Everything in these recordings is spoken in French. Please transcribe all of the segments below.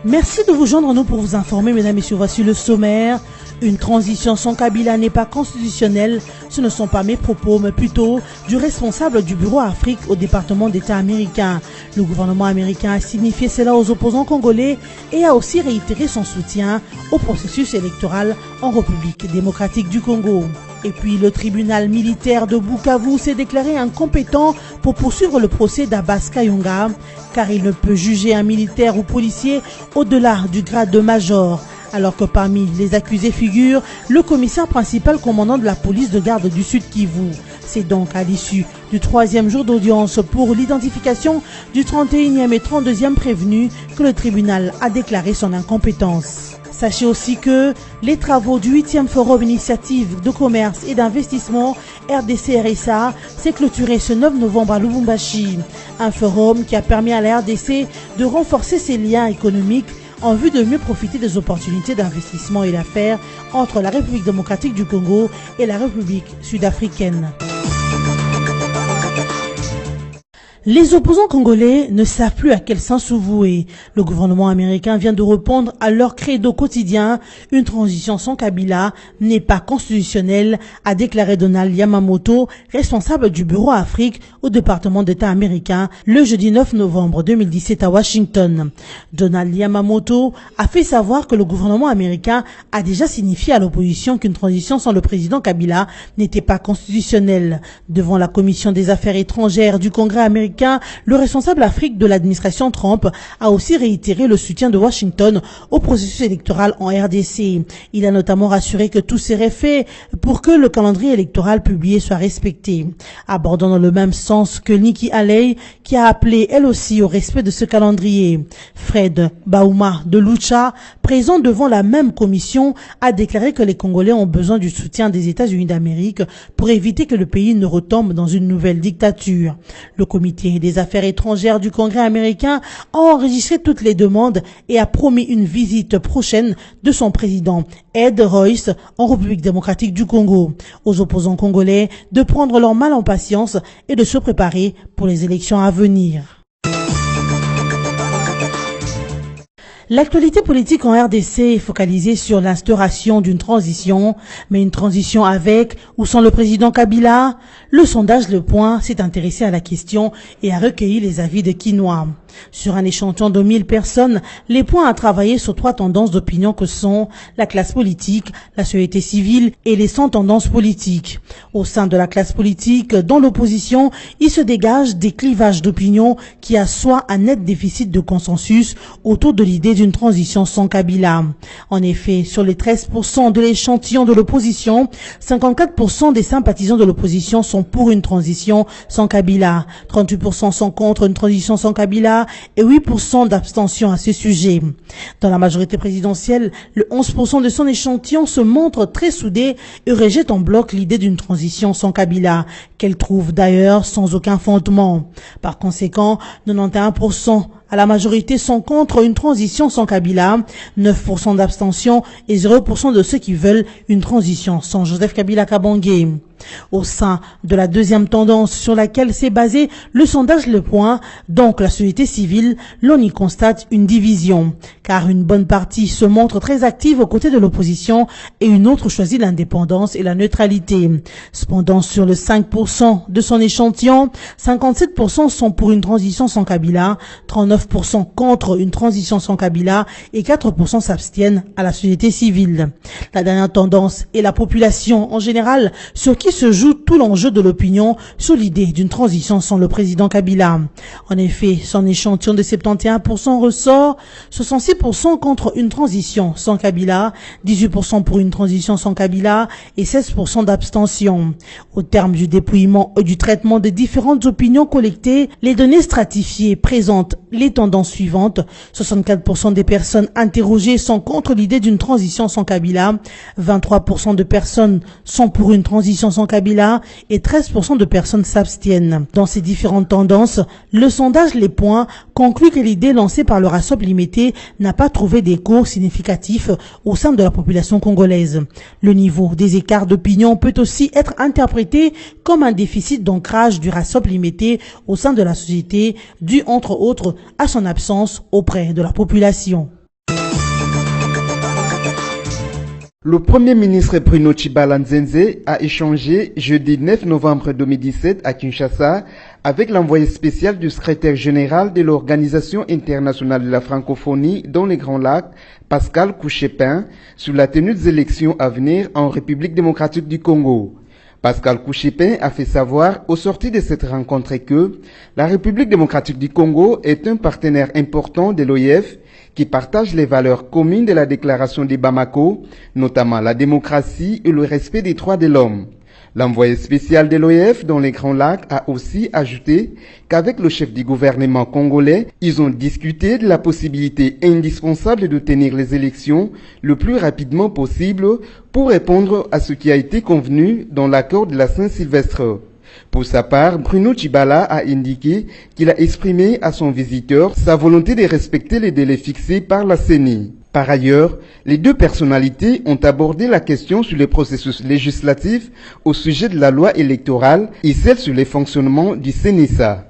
Merci de vous joindre à nous pour vous informer, mesdames et messieurs. Voici le sommaire. Une transition sans Kabila n'est pas constitutionnelle. Ce ne sont pas mes propos, mais plutôt du responsable du Bureau Afrique au département d'État américain. Le gouvernement américain a signifié cela aux opposants congolais et a aussi réitéré son soutien au processus électoral en République démocratique du Congo. Et puis le tribunal militaire de Bukavu s'est déclaré incompétent pour poursuivre le procès d'Abbas Kayonga, car il ne peut juger un militaire ou policier au-delà du grade de major. Alors que parmi les accusés figure le commissaire principal commandant de la police de garde du Sud Kivu. C'est donc à l'issue du 3e jour d'audience pour l'identification du 31e et 32e prévenu que le tribunal a déclaré son incompétence. Sachez aussi que les travaux du 8e Forum Initiative de commerce et d'investissement RDC-RSA s'est clôturé ce 9 novembre à Lubumbashi. Un forum qui a permis à la RDC de renforcer ses liens économiques en vue de mieux profiter des opportunités d'investissement et d'affaires entre la République démocratique du Congo et la République sud-africaine. Les opposants congolais ne savent plus à quel sens se vouer. Le gouvernement américain vient de répondre à leur credo quotidien. Une transition sans Kabila n'est pas constitutionnelle, a déclaré Donald Yamamoto, responsable du Bureau Afrique au département d'État américain, le jeudi 9 novembre 2017 à Washington. Donald Yamamoto a fait savoir que le gouvernement américain a déjà signifié à l'opposition qu'une transition sans le président Kabila n'était pas constitutionnelle. Devant la commission des affaires étrangères du Congrès américain, le responsable Afrique de l'administration Trump a aussi réitéré le soutien de Washington au processus électoral en RDC. Il a notamment rassuré que tout serait fait pour que le calendrier électoral publié soit respecté. Abordant dans le même sens que Nikki Haley, qui a appelé elle aussi au respect de ce calendrier. Fred Bauma de Lucha, présent devant la même commission, a déclaré que les Congolais ont besoin du soutien des États-Unis d'Amérique pour éviter que le pays ne retombe dans une nouvelle dictature. Le comité des affaires étrangères du Congrès américain a enregistré toutes les demandes et a promis une visite prochaine de son président Ed Royce en République démocratique du Congo. Aux opposants congolais de prendre leur mal en patience et de se préparer pour les élections à venir. L'actualité politique en RDC est focalisée sur l'instauration d'une transition, mais une transition avec ou sans le président Kabila. Le sondage Le Point s'est intéressé à la question et a recueilli les avis de Quinoa. Sur un échantillon de 1000 personnes, Les Points a travaillé sur 3 tendances d'opinion que sont la classe politique, la société civile et les 100 tendances politiques. Au sein de la classe politique, dans l'opposition, il se dégage des clivages d'opinion qui assoient un net déficit de consensus autour de l'idée d'une transition sans Kabila. En effet, sur les 13% de l'échantillon de l'opposition, 54% des sympathisants de l'opposition sont pour une transition sans Kabila, 38% sont contre une transition sans Kabila et 8% d'abstention à ce sujet. Dans la majorité présidentielle, le 11% de son échantillon se montre très soudé et rejette en bloc l'idée d'une transition sans Kabila, qu'elle trouve d'ailleurs sans aucun fondement. Par conséquent, 91% à la majorité sont contre une transition sans Kabila, 9% d'abstention et 0% de ceux qui veulent une transition sans Joseph Kabila Kabange. Au sein de la deuxième tendance sur laquelle s'est basé le sondage Le Point, donc la société civile, l'on y constate une division, car une bonne partie se montre très active aux côtés de l'opposition et une autre choisit l'indépendance et la neutralité. Cependant, sur le 5% de son échantillon, 57% sont pour une transition sans Kabila, 39% contre une transition sans Kabila et 4% s'abstiennent à la société civile. La dernière tendance est la population en général, sur qui se joue tout l'enjeu de l'opinion sur l'idée d'une transition sans le président Kabila. En effet, son échantillon de 71% ressort 66% contre une transition sans Kabila, 18% pour une transition sans Kabila et 16% d'abstention. Au terme du dépouillement et du traitement des différentes opinions collectées, les données stratifiées présentent les tendances suivantes. 64% des personnes interrogées sont contre l'idée d'une transition sans Kabila, 23% de personnes sont pour une transition sans Kabila et 13% de personnes s'abstiennent. Dans ces différentes tendances, le sondage Les Points conclut que l'idée lancée par le RASOP limité n'a pas trouvé d'écho significatif au sein de la population congolaise. Le niveau des écarts d'opinion peut aussi être interprété comme un déficit d'ancrage du RASOP limité au sein de la société, dû entre autres à son absence auprès de la population. Le Premier ministre Bruno Tshibala Nzenze a échangé jeudi 9 novembre 2017 à Kinshasa avec l'envoyé spécial du secrétaire général de l'Organisation internationale de la francophonie dans les Grands Lacs, Pascal Couchepin, sur la tenue des élections à venir en République démocratique du Congo. Pascal Couchepin a fait savoir au sorti de cette rencontre que la République démocratique du Congo est un partenaire important de l'OIF qui partage les valeurs communes de la déclaration de Bamako, notamment la démocratie et le respect des droits de l'homme. L'envoyé spécial de l'OIF dans les Grands Lacs a aussi ajouté qu'avec le chef du gouvernement congolais, ils ont discuté de la possibilité indispensable de tenir les élections le plus rapidement possible pour répondre à ce qui a été convenu dans l'accord de la Saint-Sylvestre. Pour sa part, Bruno Tshibala a indiqué qu'il a exprimé à son visiteur sa volonté de respecter les délais fixés par la CENI. Par ailleurs, les deux personnalités ont abordé la question sur les processus législatifs au sujet de la loi électorale et celle sur les fonctionnements du CNISA.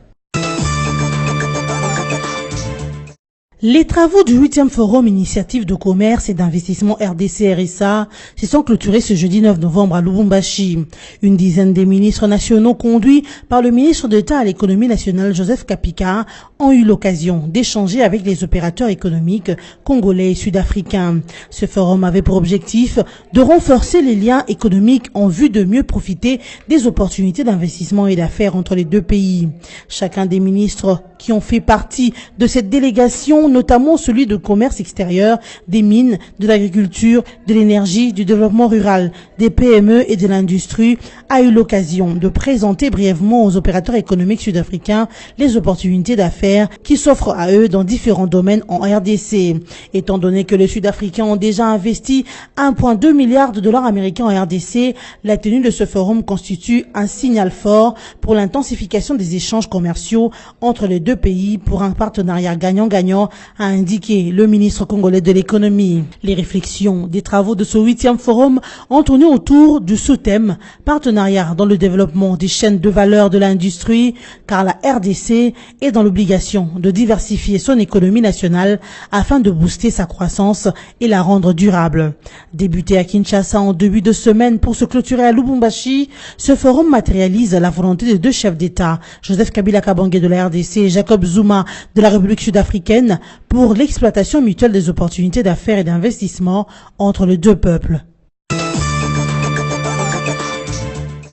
Les travaux du 8e Forum Initiative de commerce et d'investissement RDC-RSA se sont clôturés ce jeudi 9 novembre à Lubumbashi. Une dizaine des ministres nationaux conduits par le ministre d'État à l'économie nationale Joseph Kapika ont eu l'occasion d'échanger avec les opérateurs économiques congolais et sud-africains. Ce forum avait pour objectif de renforcer les liens économiques en vue de mieux profiter des opportunités d'investissement et d'affaires entre les deux pays. Chacun des ministres qui ont fait partie de cette délégation, notamment celui de commerce extérieur, des mines, de l'agriculture, de l'énergie, du développement rural, des PME et de l'industrie, a eu l'occasion de présenter brièvement aux opérateurs économiques sud-africains les opportunités d'affaires qui s'offrent à eux dans différents domaines en RDC. Étant donné que les Sud-Africains ont déjà investi 1,2 milliard de dollars américains en RDC, la tenue de ce forum constitue un signal fort pour l'intensification des échanges commerciaux entre les deux pays pour un partenariat gagnant-gagnant, a indiqué le ministre congolais de l'économie. Les réflexions des travaux de ce 8e forum ont tourné autour du sous-thème « Partenariat dans le développement des chaînes de valeur de l'industrie » car la RDC est dans l'obligation de diversifier son économie nationale afin de booster sa croissance et la rendre durable. Débuté à Kinshasa en début de semaine pour se clôturer à Lubumbashi, ce forum matérialise la volonté des deux chefs d'État, Joseph Kabila Kabange de la RDC et Jacob Zuma de la République sud-africaine, pour l'exploitation mutuelle des opportunités d'affaires et d'investissement entre les deux peuples.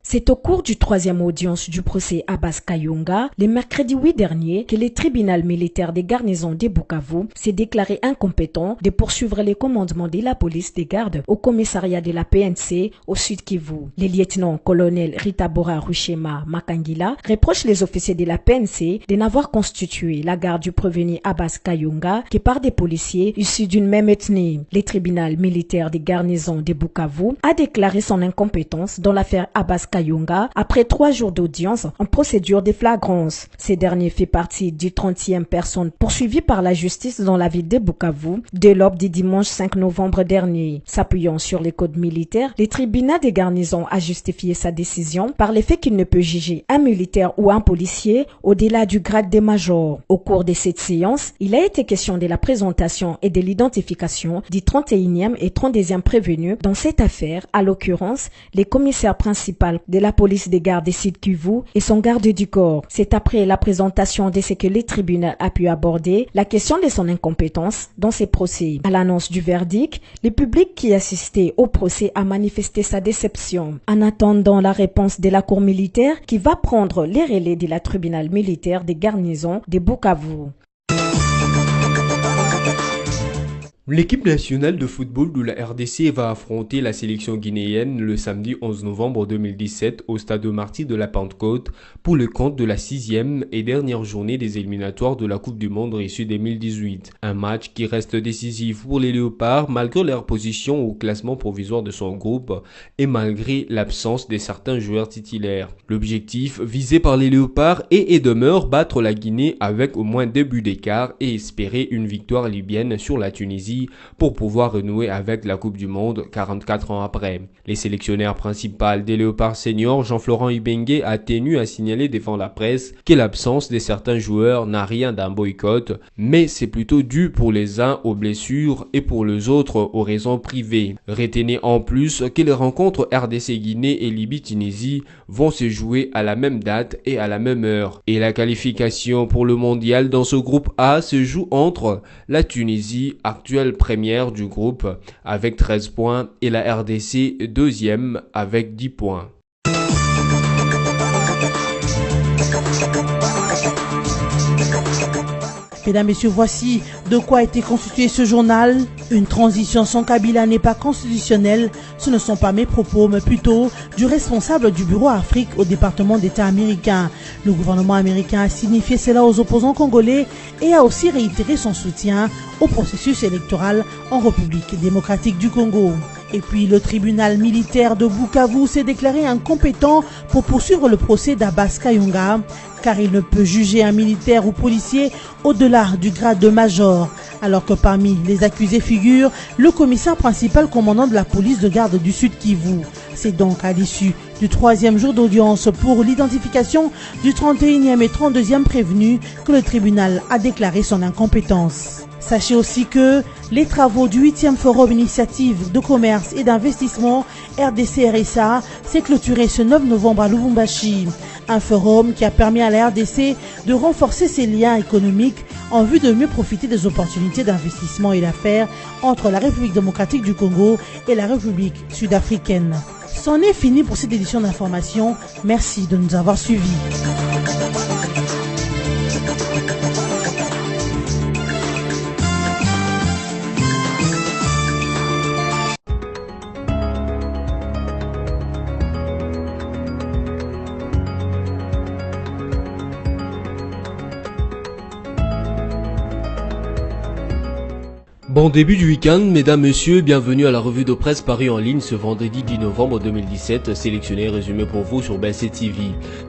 C'est au cours du 3e audience du procès Abbas Kayonga, le mercredi 8 dernier, que le tribunal militaire des garnisons de Bukavu s'est déclaré incompétent de poursuivre les commandements de la police des gardes au commissariat de la PNC au Sud Kivu. Le lieutenant-colonel Ritabora Rushema Makangila reproche les officiers de la PNC de n'avoir constitué la garde du prévenu Abbas Kayonga que par des policiers issus d'une même ethnie. Le tribunal militaire des garnisons de Bukavu a déclaré son incompétence dans l'affaire Abbas Kayonga après 3 jours d'audience en procédure de flagrance. Ce dernier fait partie du 30e personne poursuivie par la justice dans la ville de Bukavu dès l'aube du dimanche 5 novembre dernier. S'appuyant sur les codes militaires, le tribunal des garnisons a justifié sa décision par le fait qu'il ne peut juger un militaire ou un policier au-delà du grade de major. Au cours de cette séance, il a été question de la présentation et de l'identification du 31e et 32e prévenu dans cette affaire, à l'occurrence, les commissaires principaux de la police des gardes de Sud Kivu et son garde du corps. C'est après la présentation de ce que le tribunal a pu aborder la question de son incompétence dans ces procès. À l'annonce du verdict, le public qui assistait au procès a manifesté sa déception. En attendant la réponse de la cour militaire qui va prendre les relais de la tribunal militaire des garnisons de Bukavu. L'équipe nationale de football de la RDC va affronter la sélection guinéenne le samedi 11 novembre 2017 au stade Marty de la Pentecôte pour le compte de la 6e et dernière journée des éliminatoires de la Coupe du Monde Russie 2018. Un match qui reste décisif pour les Léopards malgré leur position au classement provisoire de son groupe et malgré l'absence de certains joueurs titulaires. L'objectif visé par les Léopards est et demeure battre la Guinée avec au moins 2 buts d'écart et espérer une victoire libyenne sur la Tunisie Tunisie pour pouvoir renouer avec la Coupe du Monde 44 ans après. Les sélectionneurs principaux des Léopards seniors, Jean-Florent Ibenge, a tenu à signaler devant la presse que l'absence de certains joueurs n'a rien d'un boycott, mais c'est plutôt dû pour les uns aux blessures et pour les autres aux raisons privées. Retenez en plus que les rencontres RDC-Guinée et Libye-Tunisie vont se jouer à la même date et à la même heure. Et la qualification pour le mondial dans ce groupe A se joue entre la Tunisie, actuelle première du groupe, avec 13 points, et la RDC, deuxième, avec 10 points. Mesdames, Messieurs, voici de quoi a été constitué ce journal. Une transition sans Kabila n'est pas constitutionnelle. Ce ne sont pas mes propos, mais plutôt du responsable du bureau Afrique au département d'État américain. Le gouvernement américain a signifié cela aux opposants congolais et a aussi réitéré son soutien au processus électoral en République démocratique du Congo. Et puis le tribunal militaire de Bukavu s'est déclaré incompétent pour poursuivre le procès d'Abbas Kayunga, car il ne peut juger un militaire ou policier au-delà du grade de major, alors que parmi les accusés figure le commissaire principal commandant de la police de garde du Sud Kivu. C'est donc à l'issue du 3e jour d'audience pour l'identification du 31e et 32e prévenu que le tribunal a déclaré son incompétence. Sachez aussi que les travaux du 8e Forum Initiative de commerce et d'investissement RDC-RSA s'est clôturé ce 9 novembre à Lubumbashi. Un forum qui a permis à la RDC de renforcer ses liens économiques en vue de mieux profiter des opportunités d'investissement et d'affaires entre la République démocratique du Congo et la République sud-africaine. C'en est fini pour cette édition d'information. Merci de nous avoir suivis. Bon début du week-end, mesdames, messieurs, bienvenue à la revue de presse parue en ligne ce vendredi 10 novembre 2017, sélectionné et résumé pour vous sur BC TV.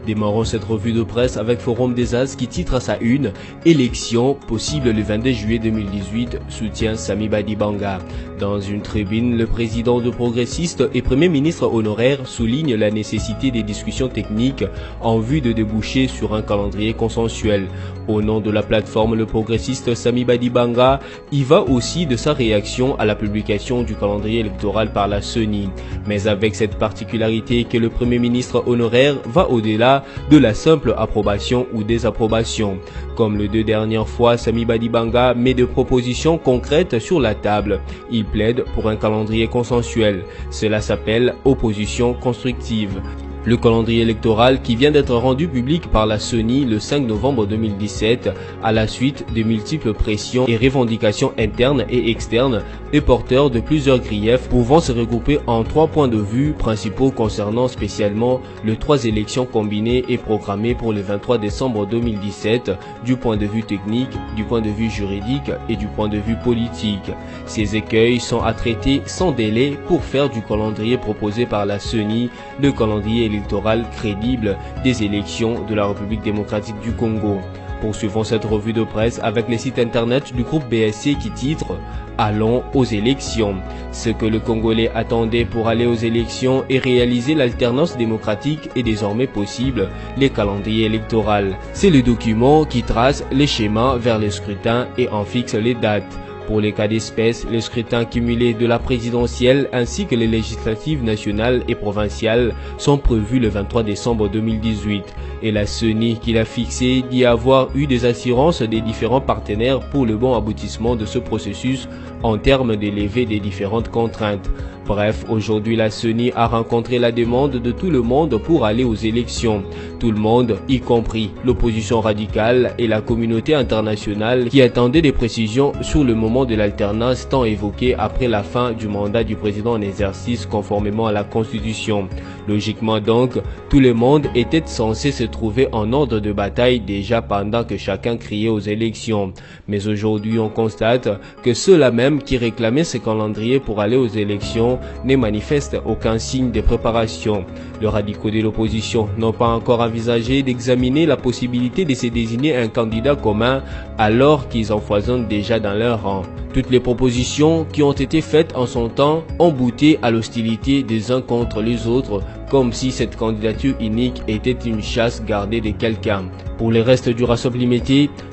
Démarrons cette revue de presse avec Forum des As qui titre à sa une « Élection possible le 22 juillet 2018, soutient Sami Badibanga ». Dans une tribune, le président de Progressiste et premier ministre honoraire souligne la nécessité des discussions techniques en vue de déboucher sur un calendrier consensuel. Au nom de la plateforme, le progressiste Sami Badibanga y va aussi de sa réaction à la publication du calendrier électoral par la CENI, mais avec cette particularité que le Premier ministre honoraire va au-delà de la simple approbation ou désapprobation. Comme les deux dernières fois, Sami Badibanga met des propositions concrètes sur la table. Il plaide pour un calendrier consensuel. Cela s'appelle opposition constructive. Le calendrier électoral qui vient d'être rendu public par la CENI le 5 novembre 2017 à la suite de multiples pressions et revendications internes et externes est porteur de plusieurs griefs pouvant se regrouper en 3 points de vue principaux concernant spécialement les 3 élections combinées et programmées pour le 23 décembre 2017 du point de vue technique, du point de vue juridique et du point de vue politique. Ces écueils sont à traiter sans délai pour faire du calendrier proposé par la CENI le calendrier électoral crédible des élections de la République démocratique du Congo. Poursuivons cette revue de presse avec les sites internet du groupe BSC qui titre « Allons aux élections ». Ce que le Congolais attendait pour aller aux élections et réaliser l'alternance démocratique est désormais possible, les calendriers électoraux. C'est le document qui trace les schémas vers le scrutin et en fixe les dates. Pour les cas d'espèce, les scrutins cumulés de la présidentielle ainsi que les législatives nationales et provinciales sont prévus le 23 décembre 2018. Et la CENI qui l'a fixé dit avoir eu des assurances des différents partenaires pour le bon aboutissement de ce processus en termes de levée des différentes contraintes. Bref, aujourd'hui la CENI a rencontré la demande de tout le monde pour aller aux élections. Tout le monde, y compris l'opposition radicale et la communauté internationale qui attendait des précisions sur le moment de l'alternance tant évoquée après la fin du mandat du président en exercice conformément à la Constitution. Logiquement donc, tout le monde était censé se trouver en ordre de bataille déjà pendant que chacun criait aux élections. Mais aujourd'hui on constate que ceux-là même qui réclamaient ce calendrier pour aller aux élections opposition ne manifeste aucun signe de préparation. Les radicaux de l'opposition n'ont pas encore envisagé d'examiner la possibilité de se désigner un candidat commun alors qu'ils en foisonnent déjà dans leur rang. Toutes les propositions qui ont été faites en son temps ont bouté à l'hostilité des uns contre les autres, comme si cette candidature unique était une chasse gardée de quelqu'un. Pour le reste du Rassemblement,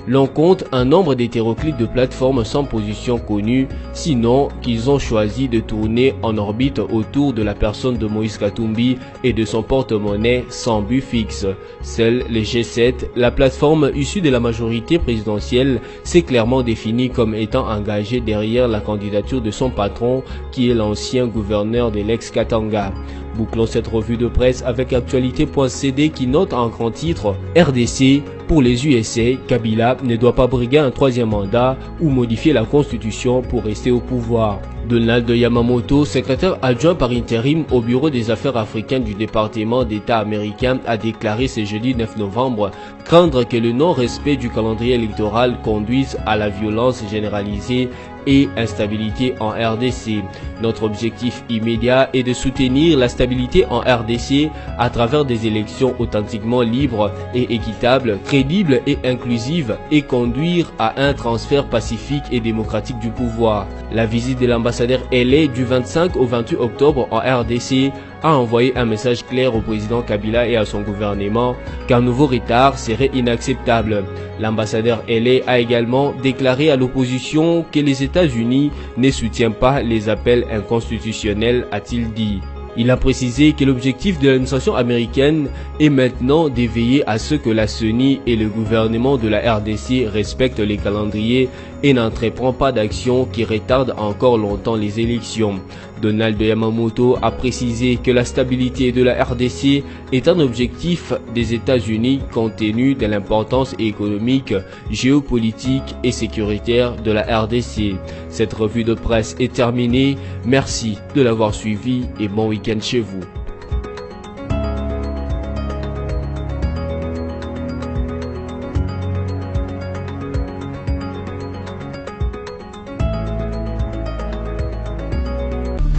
l'on compte un nombre d'hétéroclites de plateformes sans position connue, sinon qu'ils ont choisi de tourner en orbite autour de la personne de Moïse Katumbi et de son porte-monnaie sans but fixe. Seul le G7, la plateforme issue de la majorité présidentielle, s'est clairement définie comme étant engagée derrière la candidature de son patron, qui est l'ancien gouverneur de l'ex-Katanga. Bouclons cette revue de presse avec actualité.cd qui note en grand titre « RDC, pour les USA, Kabila ne doit pas briguer un troisième mandat ou modifier la constitution pour rester au pouvoir ». Donald Yamamoto, secrétaire adjoint par intérim au bureau des affaires africaines du département d'État américain, a déclaré ce jeudi 9 novembre craindre que le non-respect du calendrier électoral conduise à la violence généralisée et instabilité en RDC. Notre objectif immédiat est de soutenir la stabilité en RDC à travers des élections authentiquement libres et équitables, crédibles et inclusives et conduire à un transfert pacifique et démocratique du pouvoir. La visite de l'ambassadeur LA du 25 au 28 octobre en RDC a envoyé un message clair au président Kabila et à son gouvernement qu'un nouveau retard serait inacceptable. L'ambassadeur LA a également déclaré à l'opposition que les États-Unis ne soutiennent pas les appels inconstitutionnels, a-t-il dit. Il a précisé que l'objectif de l'administration américaine est maintenant de veiller à ce que la CENI et le gouvernement de la RDC respectent les calendriers et n'entreprend pas d'actions qui retardent encore longtemps les élections. Donald Yamamoto a précisé que la stabilité de la RDC est un objectif des États-Unis compte tenu de l'importance économique, géopolitique et sécuritaire de la RDC. Cette revue de presse est terminée. Merci de l'avoir suivi et bon week-end chez vous.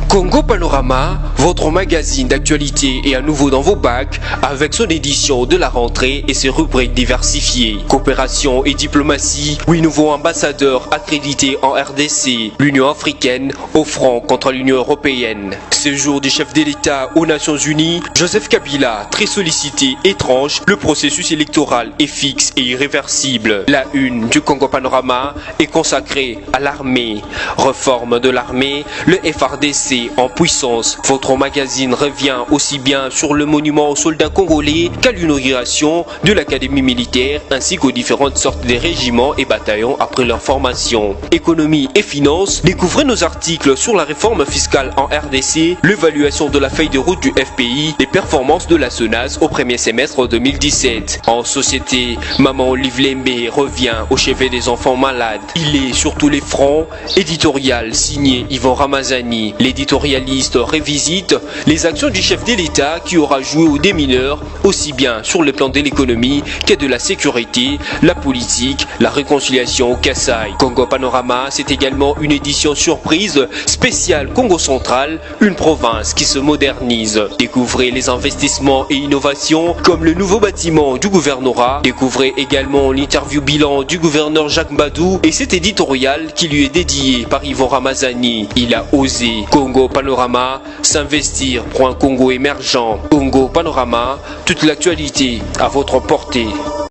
Congo Panorama, votre magazine d'actualité est à nouveau dans vos bacs avec son édition de la rentrée et ses rubriques diversifiées. Coopération et diplomatie, 8 nouveaux ambassadeurs accrédités en RDC, l'Union africaine au front contre l'Union européenne. Séjour du chef de l'État aux Nations Unies, Joseph Kabila, très sollicité, étrange, le processus électoral est fixe et irréversible. La une du Congo Panorama est consacrée à l'armée. Réforme de l'armée, le FARDC en puissance. Votre magazine revient aussi bien sur le monument aux soldats congolais qu'à l'inauguration de l'académie militaire ainsi qu'aux différentes sortes de régiments et bataillons après leur formation. Économie et finances, découvrez nos articles sur la réforme fiscale en RDC, l'évaluation de la feuille de route du FPI, les performances de la SONAS au premier semestre 2017. En société, Maman Olive Lembe revient au chevet des enfants malades. Il est sur tous les fronts. Éditorial signé Yvon Ramazani. L'éditorialiste révisite les actions du chef de l'État qui aura joué aux démineurs aussi bien sur le plan de l'économie que de la sécurité, la politique, la réconciliation au Kasaï. Congo Panorama, c'est également une édition surprise spéciale Congo Central, une province qui se modernise. Découvrez les investissements et innovations comme le nouveau bâtiment du gouvernorat. Découvrez également l'interview bilan du gouverneur Jacques Badou et cet éditorial qui lui est dédié par Yvon Ramazani. Il a osé. Congo Panorama, s'investir pour un Congo émergent. Congo Panorama, toute l'actualité à votre portée.